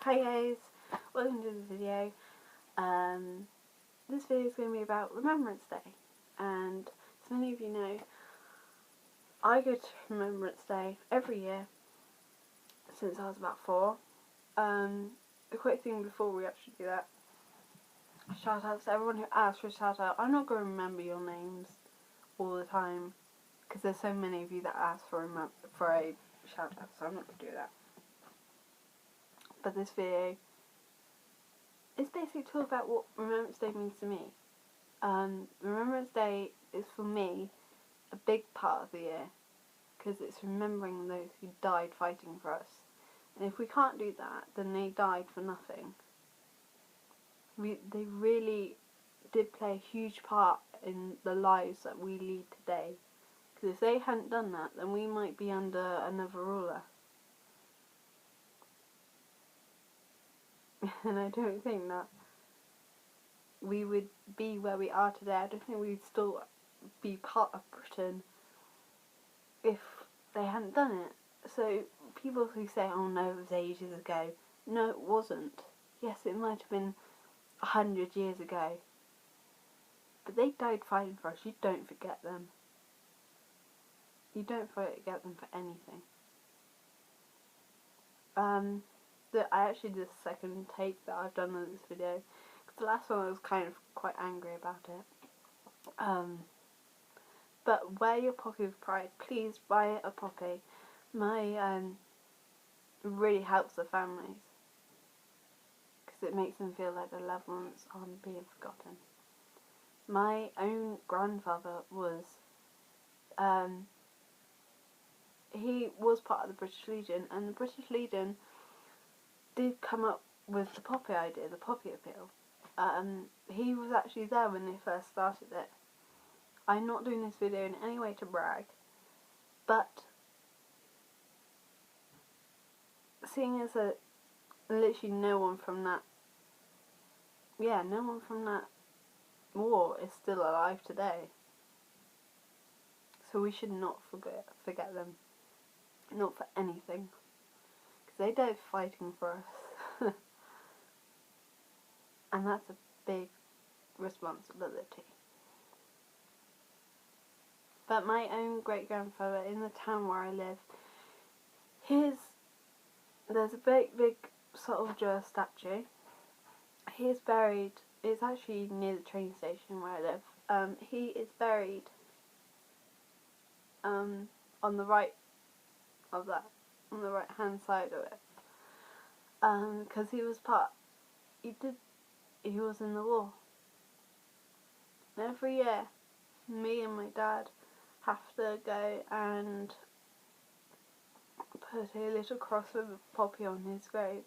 Hi guys, welcome to the video. This video is going to be about Remembrance Day, and as many of you know, I go to Remembrance Day every year since I was about 4. A quick thing before we actually do that, shout out to everyone who asked for a shout out. I'm not going to remember your names all the time because there's so many of you that ask for a shout out, so I'm not going to do that. But this video is basically all about what Remembrance Day means to me. Remembrance Day is for me a big part of the year because it's remembering those who died fighting for us. And if we can't do that, then they died for nothing. They really did play a huge part in the lives that we lead today. Because if they hadn't done that, then we might be under another ruler. And I don't think that we would be where we are today. I don't think we'd still be part of Britain if they hadn't done it. So people who say, oh no, it was ages ago. No, it wasn't. Yes, it might have been 100 years ago. But they died fighting for us. You don't forget them. You don't forget them for anything. I actually did a second take that I've done on this video, because the last one I was kind of quite angry about it. But wear your poppy with pride. Please buy a poppy. It really helps the families, because it makes them feel like their loved ones aren't being forgotten. My own grandfather was, he was part of the British Legion, and the British Legion did come up with the poppy idea, the poppy appeal. He was actually there when they first started it. I'm not doing this video in any way to brag, but seeing as that literally no one from that war is still alive today, so we should not forget them, not for anything, because they died fighting for us. And that's a big responsibility. But my own great-grandfather, in the town where I live, there's a big soldier statue. He is buried, it's actually near the train station where I live. He is buried on the right of that, on the right hand side of it. Because he was in the war. And every year, me and my dad have to go and put a little cross with a poppy on his grave.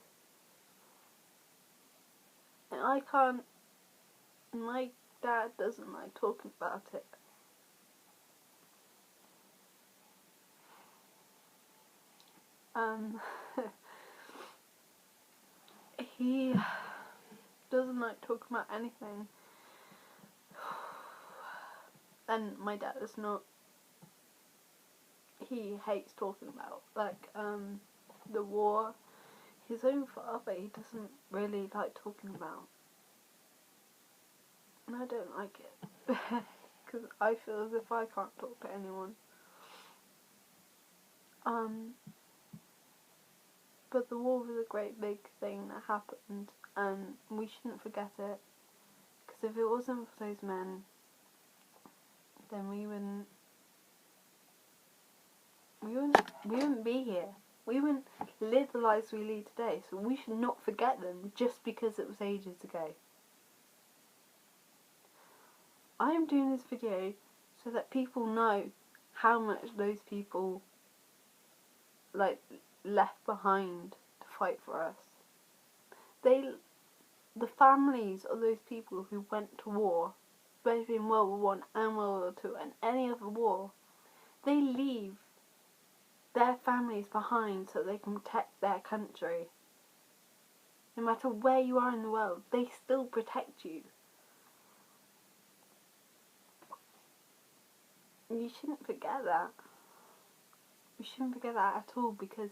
And my dad doesn't like talking about it. He doesn't like talking about anything. And my dad is not. He hates talking about, the war, his own father, he doesn't really like talking about. And I don't like it, because I feel as if I can't talk to anyone. But the war was a great big thing that happened, and we shouldn't forget it, because if it wasn't for those men, then we wouldn't be here. We wouldn't live the lives we lead today, so we should not forget them just because it was ages ago. I am doing this video so that people know how much those people left behind to fight for us. The families of those people who went to war, both in World War I and World War II and any other war, they leave their families behind so they can protect their country. No matter where you are in the world, they still protect you. You shouldn't forget that. You shouldn't forget that at all, because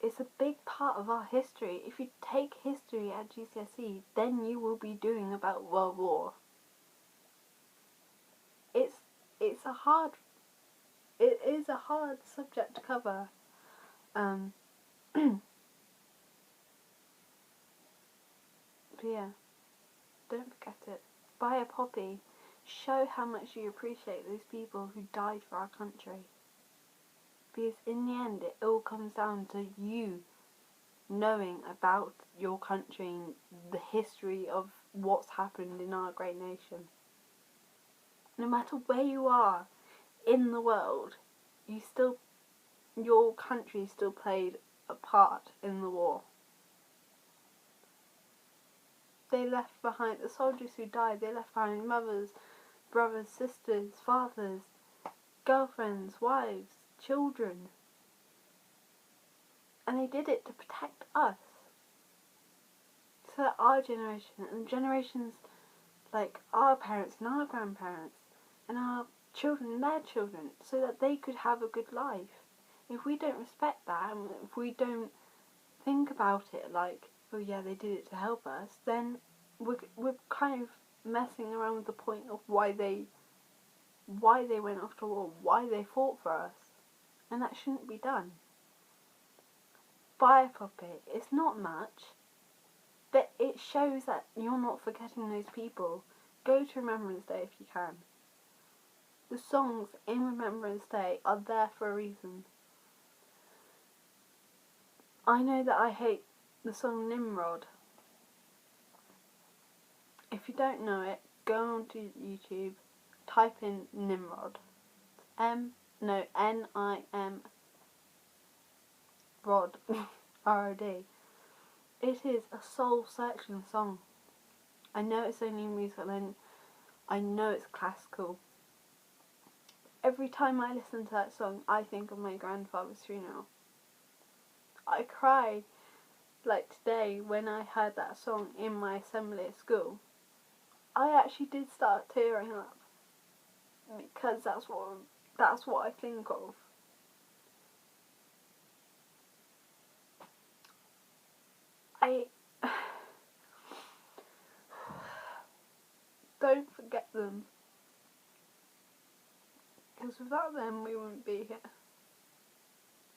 it's a big part of our history. If you take history at GCSE, then you will be doing about World War. It is a hard subject to cover. But yeah, don't forget it. Buy a poppy. Show how much you appreciate those people who died for our country. Because in the end, it all comes down to you knowing about your country and the history of what's happened in our great nation. No matter where you are in the world, your country still played a part in the war. They left behind, the soldiers who died, they left behind mothers, brothers, sisters, fathers, girlfriends, wives, children. And they did it to protect us. So that our generation and generations like our parents and our grandparents and our children and their children, so that they could have a good life. If we don't respect that, and if we don't think about it like, oh yeah, they did it to help us, then we're kind of messing around with the point of why they went off to war, why they fought for us, and that shouldn't be done. Buy a poppy. It's not much, but it shows that you're not forgetting those people. Go to Remembrance Day if you can. The songs in Remembrance Day are there for a reason. I know that I hate the song Nimrod. If you don't know it, go onto YouTube, type in Nimrod. N-I-M Rod. R-O-D. It is a soul-searching song. I know it's only musical and I know it's classical. Every time I listen to that song, I think of my grandfather's funeral. I cry, like today, when I heard that song in my assembly at school. I actually did start tearing up, because that's what I think of. Don't forget them, because without them we wouldn't be here.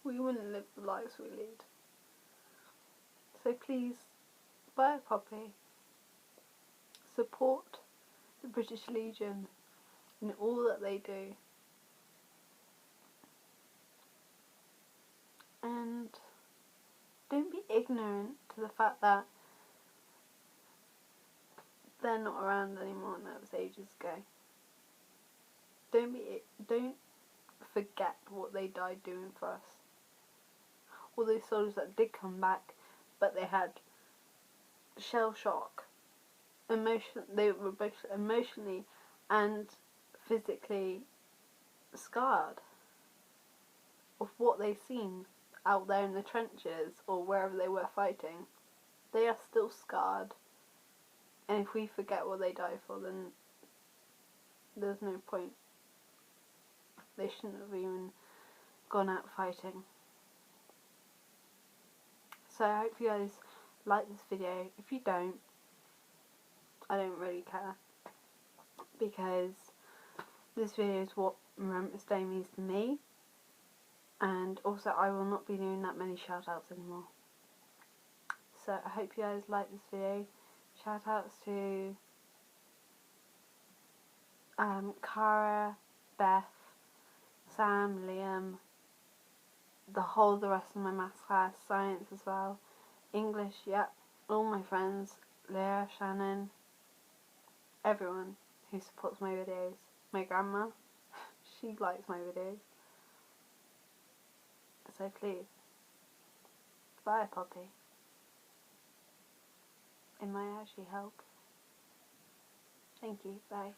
We wouldn't live the lives we lead. So please, buy a poppy. Support the British Legion in all that they do. And don't be ignorant to the fact that they're not around anymore and that was ages ago. Don't forget what they died doing for us. All those soldiers that did come back, but they had shell shock. They were both emotionally and physically scarred of what they've seen out there in the trenches or wherever they were fighting. They are still scarred, and if we forget what they died for, then there's no point. They shouldn't have even gone out fighting. So I hope you guys like this video. If you don't, I don't really care, because this video is what Remembrance Day means to me, and also I will not be doing that many shout outs anymore. So I hope you guys like this video. Shout outs to Cara, Beth, Sam, Liam, the rest of my maths class, science as well, English, yep, all my friends, Leah, Shannon, everyone who supports my videos. My grandma, she likes my videos. So please, buy a poppy. It might actually help. Thank you, bye.